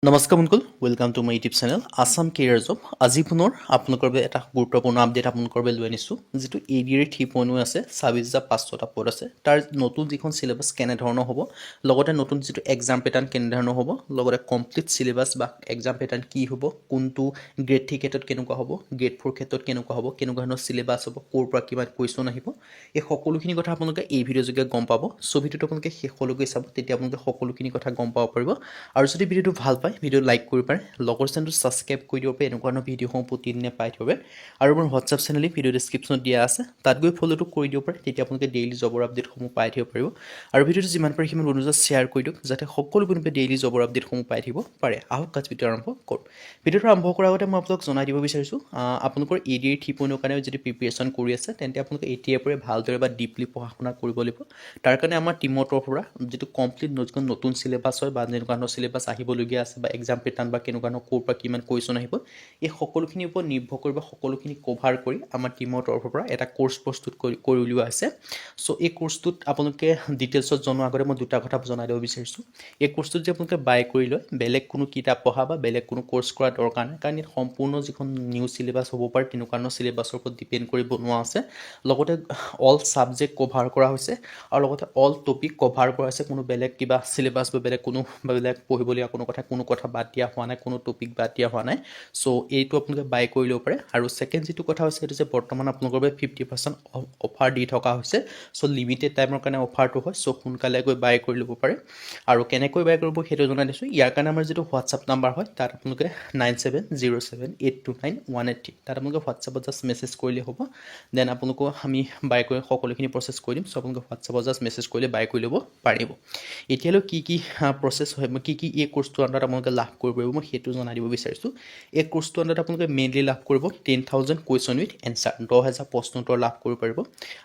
নমস্কাৰ বন্ধুসকল, welcome to my YouTube channel Assam career job. আজি পুনৰ আপোনালোকৰ বাবে এটা গুৰুত্বপূৰ্ণ আপডেট আপোনালোকৰ বাবে লৈ আনিছোঁ। যিটো ADR 3.0 আছে, 26,500টা পদ আছে, তাৰ নতুন যিখন চিলেবাছ কেনেধৰণৰ হ'ব, লগতে নতুন যিটো এক্সাম পেটাৰ্ণ কেনেধৰণৰ হ'ব, লগতে কমপ্লিট চিলেবাছ বা এক্সাম পেটাৰ্ণ কি হ'ব, কোনটো গ্ৰেড 3 ক্ষেত্ৰত কেনেকুৱা হ'ব, গ্ৰেড 4 ক্ষেত্ৰত কেনেকুৱা হ'ব, কেনেকুৱা ধৰণৰ চিলেবাছ হ'ব, ক'ৰ পৰা কিমান কুৱেশ্যন আহিব, এই সকলোখিনি কথা আপোনালোকে এই ভিডিঅ'ৰ যোগে গম পাব। চ' ভিডিঅ'টো আপোনালোকে শেষলৈকে চাব, তেতিয়া আপোনালোকে সকলোখিনি কথা গম পাব পাৰিব। আৰু যদি ভিডিঅ'টো ভাল পায়, ভিডিঅ' লাইক কৰিব পাৰে, লগৰ চেনেলটো ছাবস্ক্ৰাইব কৰি দিব পাৰে, এনেকুৱা ধৰণৰ ভিডিঅ'সমূহ প্ৰতিদিনে পাই থাকিব পাৰে। আৰু মোৰ হোৱাটছআপ চেনেলে ভিডিঅ' ডিছক্ৰিপশ্যনত দিয়া আছে, তাত গৈ ফ'ল'টো কৰি দিব পাৰে, তেতিয়া আপোনালোকে ডেইলি জবৰ আপডেটসমূহ পাই থাকিব পাৰিব। আৰু ভিডিঅ'টো যিমান পাৰে সিমান বন্ধুজন শ্বেয়াৰ কৰি দিয়ক, যাতে সকলো বন্ধুৱে ডেইলি জবৰ আপডেটসমূহ পাই থাকিব পাৰে। আহক কাজ ভিডিঅ' আৰম্ভ কৰোঁ। ভিডিঅ'টো আৰম্ভ কৰাৰ আগতে মই আপোনালোক জনাই দিব বিচাৰিছোঁ, আপোনালোকৰ ADR 3.0 কাৰণে যদি প্ৰিপেৰেশ্যন কৰি আছে, তেন্তে আপোনালোকে এতিয়াৰ পৰাই ভালদৰে বা ডিপলি পঢ়া শুনা কৰিব লাগিব। তাৰ কাৰণে আমাৰ টিমৰ তৰফৰ পৰা যিটো কমপ্লিট নতুন চিলেবাছ হয় বা যেনেকুৱা ধৰণৰ চিলেবাছ আহিবলগীয়া আছে বা এক্সাম পেটাৰ্ণ বা কেনেকুৱা ধৰণৰ ক'ৰ পৰা কিমান কুৱেশ্যন আহিব, এই সকলোখিনিৰ ওপৰত নিৰ্ভৰ কৰি বা সকলোখিনি কভাৰ কৰি আমাৰ টিমৰ তৰফৰ পৰা এটা কোৰ্চ প্ৰস্তুত কৰি উলিওৱা হৈছে। চ' এই কোৰ্চটোত আপোনালোকে ডিটেইলছত জনোৱাৰ আগতে মই দুটা কথা জনাই দিব বিচাৰিছোঁ। এই কোৰ্চটোত যে আপোনালোকে বাই কৰি লয়, বেলেগ কোনো কিতাপ পঢ়া বা বেলেগ কোনো কোৰ্চ কৰা দৰকাৰ নাই, কাৰণ ইয়াত সম্পূৰ্ণ যিখন নিউ চিলেবাছ হ'ব পাৰে তেনেকুৱা ধৰণৰ চিলেবাছৰ ওপৰত ডিপেণ্ড কৰি বনোৱা আছে। লগতে অল ছাবজেক্ট কভাৰ কৰা হৈছে আৰু লগতে অল টপিক কভাৰ কৰা হৈছে। কোনো বেলেগ কিবা চিলেবাছ বা বেলেগ পঢ়িবলগীয়া কোনো কথা বাদ দিয়া হোৱা নাই, কোনো টপিক বাদ দিয়া হোৱা নাই। চ' এইটো আপোনালোকে বাই কৰি ল'ব পাৰে। আৰু ছেকেণ্ড যিটো কথা হৈছে, সেইটো যে বৰ্তমান আপোনালোকৰ বাবে 50% অফাৰ দি থকা হৈছে। চ' লিমিটেড টাইমৰ কাৰণে অফাৰটো হয়। চ' সোনকালে গৈ বাই কৰি ল'ব পাৰে। আৰু কেনেকৈ বাই কৰিব সেইটো জনাই দিছোঁ। ইয়াৰ কাৰণে আমাৰ যিটো হোৱাটছআপ নাম্বাৰ হয়, তাত আপোনালোকে 9707829183, তাত আপোনালোকে হোৱাটছআপত জাষ্ট মেছেজ কৰিলেই হ'ব। দেন আপোনালোকক আমি বাই কৰি সকলোখিনি প্ৰচেছ কৰি দিম। চ' আপোনালোকে হোৱাটছআপত জাষ্ট মেছেজ কৰিলে বাই কৰি ল'ব পাৰিব। এতিয়ালৈ কি প্ৰচেছ হয়, কি এই কোৰ্চটোৰ আণ্ডাৰত আপোনালোকে লাভ কৰিব পাৰিব, মই সেইটো জনাই দিব বিচাৰিছোঁ। এই কোৰ্চটোৰ আণ্ডাৰত আপোনালোকে মেইনলি লাভ কৰিব 10,000 কুৱেশ্যন উইথ এনচাৰ, 10,000 প্ৰশ্ন উত্তৰ লাভ কৰিব পাৰিব।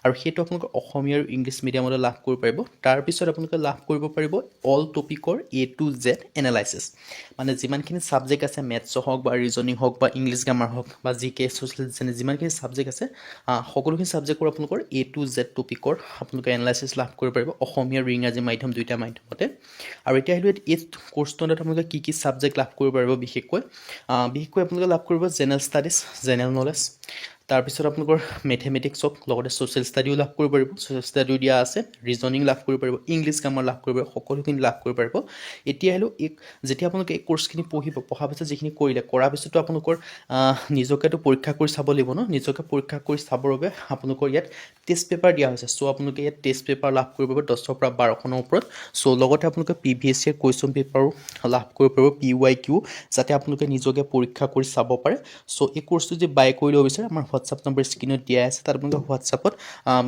আৰু সেইটো আপোনালোকে অসমীয়া আৰু ইংলিছ মিডিয়ামতে লাভ কৰিব পাৰিব। তাৰপিছত আপোনালোকে লাভ কৰিব পাৰিব অল টপিকৰ A to Z এনালাইচিছ, মানে যিমানখিনি ছাবজেক্ট আছে, মেথছ হওক বা ৰিজনিং হওক বা ইংলিছ গ্ৰামাৰ হওক বা GK ছ'চিয়েল সায়েন্স, যিমানখিনি ছাবজেক্ট আছে সকলোখিনি ছাবজেক্টৰ আপোনালোকৰ A to Z টপিকৰ আপোনালোকে এনালাইচিছ লাভ কৰিব পাৰিব, অসমীয়া আৰু ইংৰাজী মাধ্যম দুইটা মাধ্যমতে। আৰু এতিয়া আহিলোঁ এই কোৰ্চটোৰ আণ্ডাৰত আপোনালোকে কি ছাবজেক্ট লাভ কৰিব পাৰিব। বিশেষকৈ আপোনালোকে লাভ কৰিব জেনেৰেল ষ্টাডিজ, জেনেৰেল নলেজ, তাৰপিছত আপোনালোকৰ মেথমেটিক্সক, লগতে ছ'চিয়েল ষ্টাডিও লাভ কৰিব পাৰিব, ছ'চিয়েল ষ্টাডিও দিয়া আছে, ৰিজনিং লাভ কৰিব পাৰিব, ইংলিছ গ্ৰামাৰ লাভ কৰিব পাৰিব, সকলোখিনি লাভ কৰিব পাৰিব। এতিয়া আহিলোঁ যেতিয়া আপোনালোকে এই কোৰ্চখিনি পঢ়াৰ পিছত যিখিনি কৰাৰ পিছতো আপোনালোকৰ নিজকেতো পৰীক্ষা কৰি চাব লাগিব ন। নিজকে পৰীক্ষা কৰি চাবৰ বাবে আপোনালোকৰ ইয়াত টেষ্ট পেপাৰ দিয়া হৈছে। চ' আপোনালোকে ইয়াত টেষ্ট পেপাৰ লাভ কৰিব পাৰিব 10ৰ পৰা 12খনৰ ওপৰত। চ' লগতে আপোনালোকে PVSC কুৱেশ্যন পেপাৰো লাভ কৰিব পাৰিব, PYQ, যাতে আপোনালোকে নিজকে পৰীক্ষা কৰি চাব পাৰে। চ' এই কোৰ্চটো যদি বাই কৰি ল'ব বিচাৰে, আমাৰ হোৱাটছআপ নম্বৰ স্ক্ৰীনত দিয়া আছে, তাত আপোনালোকে হোৱাটছআপত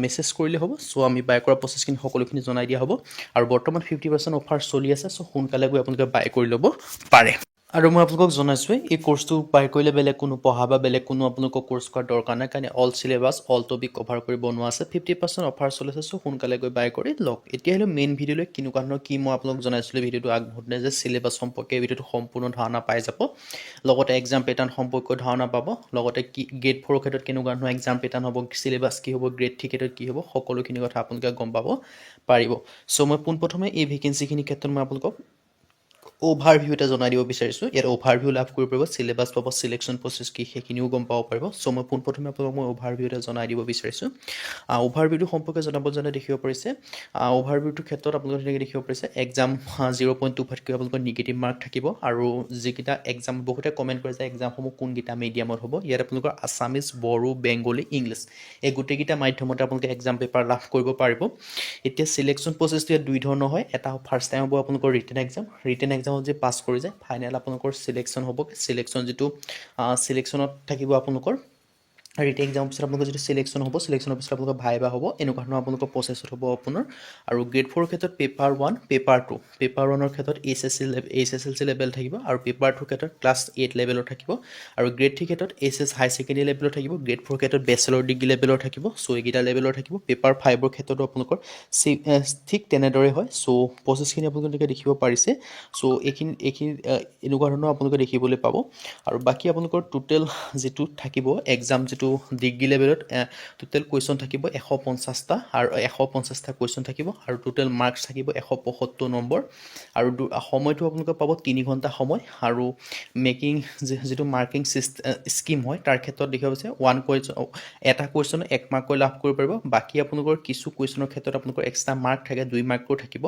মেছেজ কৰিলে হ'ব। চ' আমি বাই কৰা প্ৰচেছখিনি সকলোখিনি জনাই দিয়া হ'ব। আৰু বৰ্তমান 50% অফাৰ চলি আছে। চ' সোনকালে গৈ আপোনালোকে বাই কৰি ল'ব পাৰে। আৰু মই আপোনালোকক জনাইছোঁৱে, এই কোৰ্চটো বাই কৰিলে বেলেগ কোনো পঢ়া বা বেলেগ কোনো আপোনালোকক কোৰ্চ কৰাৰ দৰকাৰ নাই, কাৰণ all syllabus all topic cover কৰি বনোৱা আছে। 50% অফাৰ চলি আছে। চ' সোনকালে গৈ বাই কৰি লওক। এতিয়া আহিলে মেইন ভিডিঅ'লৈ, কেনেকুৱা ধৰণৰ কি মই আপোনালোক জনাইছিলোঁ ভিডিঅ'টো আগবঢ়োতে, যে চিলেবাছ সম্পৰ্কে এই ভিডিঅ'টো সম্পূৰ্ণ ধাৰণা পাই যাব। লগতে এক্সাম পেটাৰ্ণ সম্পৰ্কে ধাৰণা পাব। লগতে গ্ৰেড 4ৰ ক্ষেত্ৰত কেনেকুৱা ধৰণৰ এক্সাম পেটাৰ্ণ হ'ব, চিলেবাছ কি হ'ব, গ্ৰেড 3 ক্ষেত্ৰত কি হ'ব, সকলোখিনি কথা আপোনালোকে গম পাব পাৰিব। চ' মই পোনপ্ৰথমে এই ভেকেঞ্চিখিনিৰ ক্ষেত্ৰত মই আপোনালোকক অ'ভাৰভিউ এটা জনাই দিব বিচাৰিছোঁ। ইয়াত অ'ভাৰভিউ লাভ কৰিব পাৰিব, চিলেবাছ পাব, চিলেকশ্যন প্ৰচেছ কি সেইখিনিও গম পাব পাৰিব। চ' মই পোনপ্ৰথমে আপোনালোকক মই অ'ভাৰভিউ এটা জনাই দিব বিচাৰিছোঁ। অ'ভাৰভিউটো সম্পৰ্কে জনাব জানে দেখিব পাৰিছে। অ'ভাৰভিউটোৰ ক্ষেত্ৰত আপোনালোকে তেনেকৈ দেখিব পাৰিছে, এক্সাম 0.25 আপোনালোকৰ নিগেটিভ মাৰ্ক থাকিব। আৰু যিকেইটা এক্সাম, বহুতে কমেণ্ট কৰে যে এক্সামসমূহ কোনকেইটা মিডিয়ামত হ'ব। ইয়াত আপোনালোকৰ আছামিজ, বড়ো, বেংগলী, ইংলিছ, এই গোটেইকেইটা মাধ্যমতে আপোনালোকে এক্সাম পেপাৰ লাভ কৰিব পাৰিব। এতিয়া চিলেকশ্যন প্ৰচেছটো ইয়াত দুই ধৰণৰ হয়। এটা ফাৰ্ষ্ট টাইম হ'ব আপোনালোকৰ ৰিটেন এক্সাম এক্সামত যে পাছ কৰি যায়, ফাইনেল আপোনালোকৰ চিলেকশ্যন হ'ব। চিলেকশ্যনত থাকিব আপোনালোকৰ ৰিটেন এক্সামৰ পিছত আপোনালোকৰ যিটো চিলেকশ্যন হ'ব, চিলেকশ্যনৰ পিছত আপোনালোকৰ ভাইভা হ'ব। এনেকুৱা ধৰণৰ আপোনালোকৰ প্ৰচেছত হ'ব আপোনাৰ। আৰু গ্ৰেড 4ৰ ক্ষেত্ৰত পেপাৰ 1, পেপাৰ 2, পেপাৰ 1ৰ ক্ষেত্ৰত HSLC লেভেল থাকিব, আৰু পেপাৰ 2ৰ ক্ষেত্ৰত ক্লাছ 8 লেভেলৰ থাকিব। আৰু গ্ৰেড 3 ক্ষেত্ৰত HS হাই ছেকেণ্ডেৰী লেভেলৰ থাকিব। গ্ৰেড 4ৰ ক্ষেত্ৰত বেচেলৰ ডিগ্ৰী লেভেলৰ থাকিব। চ' এইকেইটা লেভেলৰ থাকিব। পেপাৰ 5ৰ ক্ষেত্ৰতো আপোনালোকৰ ঠিক তেনেদৰে হয়। চ' প্ৰচেছখিনি আপোনালোকে দেখিব পাৰিছে। চ' এইখিনি এনেকুৱা ধৰণৰ আপোনালোকে দেখিবলৈ পাব। আৰু বাকী আপোনালোকৰ টোটেল যিটো থাকিব এক্সাম, যিটো যিটো ডিগ্ৰী লেভেলত টোটেল কুৱেশ্যন থাকিব 150টা আৰু 150টা কুৱেশ্যন থাকিব আৰু টোটেল মাৰ্কছ থাকিব 175 নম্বৰ আৰু সময়টো আপোনালোকে পাব 3 ঘণ্টা সময় আৰু মেকিং যিটো মাৰ্কিং স্কিম হয় তাৰ ক্ষেত্ৰত দেখা গৈছে এটা কুৱেশ্যন 1 মাৰ্ককৈ লাভ কৰিব পাৰিব বাকী আপোনালোকৰ কিছু কুৱেশ্যনৰ ক্ষেত্ৰত আপোনালোকৰ এক্সট্ৰা মাৰ্ক থাকে 2 মাৰ্কৰো থাকিব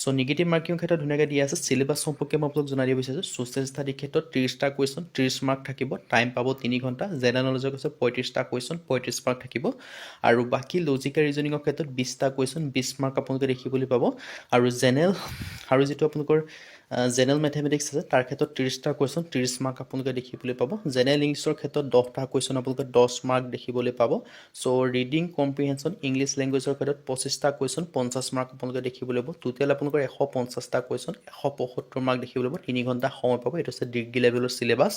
চ' নিগেটিভ মাৰ্কিঙৰ ক্ষেত্ৰত ধুনীয়াকৈ দিয়া আছে চিলেবাছ সম্পৰ্কে মই আপোনালোক জনাই দিব বিচাৰিছোঁ ছ'চিয়েল ষ্টাডিৰ ক্ষেত্ৰত 30টা কুৱেশ্যন 30 মাৰ্ক থাকিব টাইম পাব 3 ঘণ্টা জেনেৰেল নলেজৰ ক্ষেত্ৰত 35টা কুৱেশ্যন 35 মাৰ্ক থাকিব আৰু বাকী লজিকেল ৰিজনিঙৰ ক্ষেত্ৰত 20টা কুৱেশ্যন 20 মাৰ্ক আপোনালোকে দেখিবলৈ পাব আৰু যিটো আপোনালোকৰ জেনেৰেল মেথমেটিক্স আছে তাৰ ক্ষেত্ৰত 30টা কুৱেশ্যন 30 মাৰ্ক আপোনালোকে দেখিবলৈ পাব জেনেৰেল ইংলিছৰ ক্ষেত্ৰত 10টা কুৱেশ্যন আপোনালোকে 10 মাৰ্ক দেখিবলৈ পাব চ' ৰিডিং কম্প্ৰিহেনশ্যন ইংলিছ লেংগুৱেজৰ ক্ষেত্ৰত 25টা কুৱেশ্যন 50 মাৰ্ক আপোনালোকে দেখিবলৈ পাব টোটেল আপোনালোকৰ 150টা কুৱেশ্যন 175 মাৰ্ক দেখিবলৈ পাব 3 ঘণ্টা সময় পাব এইটো হৈছে ডিগ্ৰী লেভেলৰ চিলেবাছ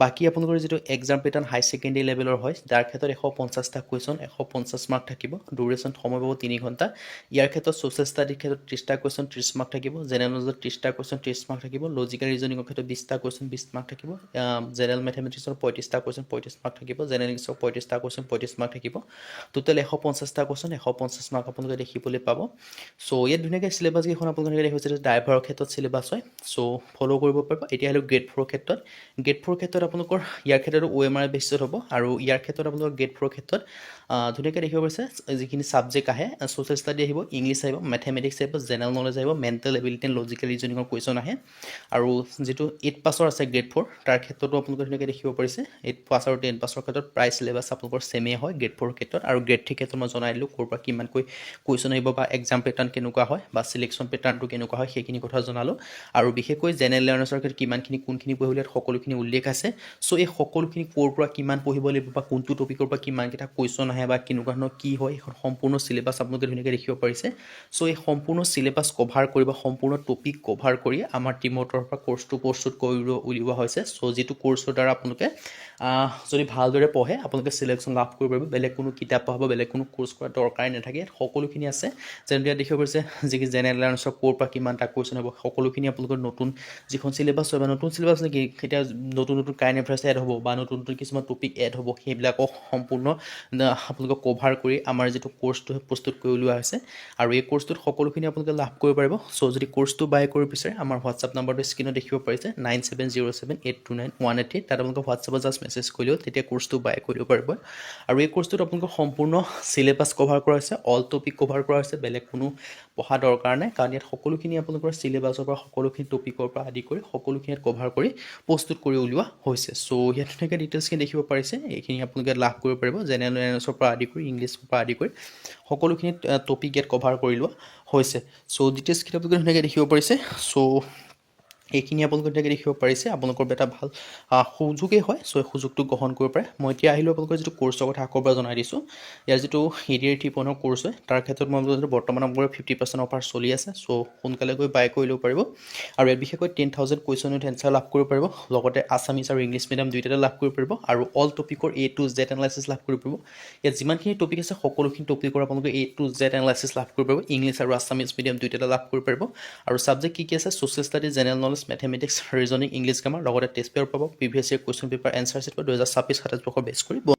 বাকী আপোনালোকৰ যিটো এক্সাম পেটাৰ্ণ হাই ছেকেণ্ডেৰী লেভেলৰ হয় তাৰ ক্ষেত্ৰত 150টা কুৱেশ্যন 150 মাৰ্ক থাকিব ডিউৰেশ্যন সময় পাব 3 ঘণ্টা ইয়াৰ ক্ষেত্ৰত ছ'চিয়েল ষ্টাডিৰ ক্ষেত্ৰত 30টা কুৱেশ্যন 30 মাৰ্ক থাকিব জেনেৰেল নলেজত 30টা কুৱেশ্যন 30 মাৰ্ক থাকিব লজিকেল ৰিজনিঙৰ ক্ষেত্ৰত 20টা কুৱেশ্যন 20 মাৰ্ক থাকিব জেনেৰেল মেথমেটিক্সৰ 35টা কুৱেশ্যন 35 মাৰ্ক থাকিব জেনেৰেল ইংলিছৰ 35টা কুৱেশ্যন 35 মাৰ্ক থাকিব টোটেল 150টা কুৱেশ্যন 150 মাৰ্ক আপোনালোকে দেখিবলৈ পাব চ' ইয়াত ধুনীয়াকৈ চিলেবাছ কেইখন আপোনালোকে দেখা হৈছে ড্ৰাইভাৰৰ ক্ষেত্ৰত চিলেবাছ হয় চ' ফ'ল' কৰিব পাৰিব এতিয়া হ'লেও গ্ৰেড 4 ক্ষেত্ৰত আপোনালোকৰ ইয়াৰ ক্ষেত্ৰতো OMR বেচিছত হ'ব আৰু ইয়াৰ ক্ষেত্ৰত আপোনালোকৰ গ্ৰেড 4 ক্ষেত্ৰত ধুনীয়াকৈ দেখিব পাৰিছে যিখিনি ছাবজেক্ট আহে ছ'চিয়েল ষ্টাডি আহিব ইংলিছ আহিব মেথমেটিক্স আহিব জেনেৰেল নলেজ আহিব মেণ্টেল এবিলিটি এণ্ড লজিকেল ৰিজনিঙৰ কুৱেশ্যন আহে আৰু যিটো 8 পাছৰ আছে গ্ৰেড 4 তাৰ ক্ষেত্ৰতো আপোনালোকে ধুনীয়াকৈ দেখিব পাৰিছে 8 পাছ আৰু 10 পাছৰ ক্ষেত্ৰত প্ৰায় চিলেবাছ আপোনালোকৰ ছেমেই হয় গ্ৰেড 4 ক্ষেত্ৰত আৰু গ্ৰেড 3 ক্ষেত্ৰত মই জনাই দিলোঁ ক'ৰ পৰা কিমানকৈ কুৱেশ্যন আহিব বা এক্সাম পেটাৰ্ণ কেনেকুৱা হয় বা চিলেকশ্যন পেটাৰ্ণটো কেনেকুৱা হয় সেইখিনি কথা জনালোঁ আৰু বিশেষকৈ জেনেৰেল লাৰ্ণাৰ্ছৰ ক্ষেত্ৰত কিমানখিনি কোনখিনি পঢ়িব ইয়াত সকলোখিনি উল্লেখ আছে চ' এই সকলোখিনি ক'ৰ পৰা কিমান পঢ়িব লাগিব বা কোনটো টপিকৰ পৰা কিমানকেইটা কুৱেশ্যন আহে বা কেনেকুৱা ধৰণৰ কি হয় এখন সম্পূৰ্ণ চিলেবাছ আপোনালোকে ধুনীয়াকৈ দেখিব পাৰিছে চ' এই সম্পূৰ্ণ চিলেবাছ কভাৰ কৰি বা সম্পূৰ্ণ টপিক কভাৰ কৰি আমাৰ টীমৰ তৰফৰ পৰা কোৰ্চটো প্ৰস্তুত কৰি উলিওৱা হৈছে চ' যিটো কোৰ্চৰ দ্বাৰা আপোনালোকে যদি ভালদৰে পঢ়ে আপোনালোকে চিলেকশ্যন লাভ কৰিব পাৰিব বেলেগ কোনো কিতাপ পঢ়াব বেলেগ কোনো কোৰ্চ কৰাৰ দৰকাৰেই নাথাকে ইয়াত সকলোখিনি আছে যেনেদৰে দেখিব পাৰিছে যি কি জেনেৰেল লাৰ্ণাৰ্ছৰ ক'ৰ পৰা কিমানটা কুৱেশ্যন হ'ব সকলোখিনি আপোনালোকৰ নতুন যিখন চিলেবাছ হয় বা নতুন চিলেবাছ নেকি এতিয়া নতুন কাৰেণ্ট এফেয়াৰ্ছ এড হ'ব বা নতুন কিছুমান টপিক এড হ'ব সেইবিলাকক সম্পূৰ্ণ আপোনালোকক কভাৰ কৰি আমাৰ যিটো কোৰ্চটো প্ৰস্তুত কৰি উলিওৱা হৈছে আৰু এই কোৰ্চটোত সকলোখিনি আপোনালোকে লাভ কৰিব পাৰিব চ' যদি কোৰ্চটো বাই কৰিব বিচাৰে আমাৰ হোৱাটছআপ নাম্বাৰটো স্ক্ৰীনত দেখিব পাৰিছে 9707829183 তাত আপোনালোকে হোৱাটছআপত জাষ্ট মেছেজ কৰিলেও তেতিয়া কোৰ্চটো বাই কৰিব পাৰিব আৰু এই কোৰ্চটোত আপোনালোকৰ সম্পূৰ্ণ চিলেবাছ কভাৰ কৰা হৈছে অল টপিক কভাৰ কৰা হৈছে বেলেগ কোনো পঢ়া দৰকাৰ নাই কাৰণ ইয়াত সকলোখিনি আপোনালোকৰ চিলেবাছৰ পৰা সকলোখিনি টপিকৰ পৰা আদি কৰি সকলোখিনি কভাৰ কৰি প্ৰস্তুত কৰি উলিওৱা হৈছে চ' ইয়াত ধুনীয়াকৈ ডিটেইলছখিনি দেখিব পাৰিছে এইখিনি আপোনালোকে লাভ কৰিব পাৰিব জেনেৰেল এৱাৰনেছৰ পৰা আদি কৰি ইংলিছৰ পৰা আদি কৰি সকলোখিনি টপিক ইয়াত কভাৰ কৰি লোৱা হৈছে চ' ডিটেইলছখিনি আপোনালোকে ধুনীয়াকৈ দেখিব পাৰিছে চ' এইখিনি আপোনালোকে ধুনীয়াকৈ দেখিব পাৰিছে আপোনালোকৰ এটা ভাল সুযোগেই হয় চ' এই সুযোগটো গ্ৰহণ কৰিব পাৰে মই এতিয়া আহিলোঁ আপোনালোকৰ যিটো কোৰ্চৰ কথা আকৌ এবাৰ জনাই দিছোঁ ইয়াৰ যিটো EDR 3.0 কোৰ্চ হয় তাৰ ক্ষেত্ৰত মই আপোনালোকৰ বৰ্তমান আপোনালোকৰ 50% অফাৰ চলি আছে চ' সোনকালে গৈ বাই কৰি ল'ব পাৰিব আৰু ইয়াত বিশেষকৈ 10,000 কুৱেশ্যন উইথ এনচাৰ লাভ কৰিব পাৰিব লগতে আছামিজ আৰু ইংলিছ মিডিয়াম দুয়োটাতে লাভ কৰিব পাৰিব আৰু অল টপিকৰ A to Z এনালাইচিছ লাভ কৰিব পাৰিব ইয়াত যিমানখিনি টপিক আছে সকলোখিনি টপিকৰ আপোনালোকে A to Z এনালাইচিছ লাভ কৰিব পাৰিব ইংলিছ আৰু আছামিজ মিডিয়াম দুয়োটাতে লাভ কৰিব পাৰিব আৰু ছাবজেক্ট কি আছে social study general knowledge mathematics reasoning English grammar লগতে টেষ্ট পেপাৰ পাব previous year question paper answer seat 2026-27 বৰ্ষৰ বেছ কৰি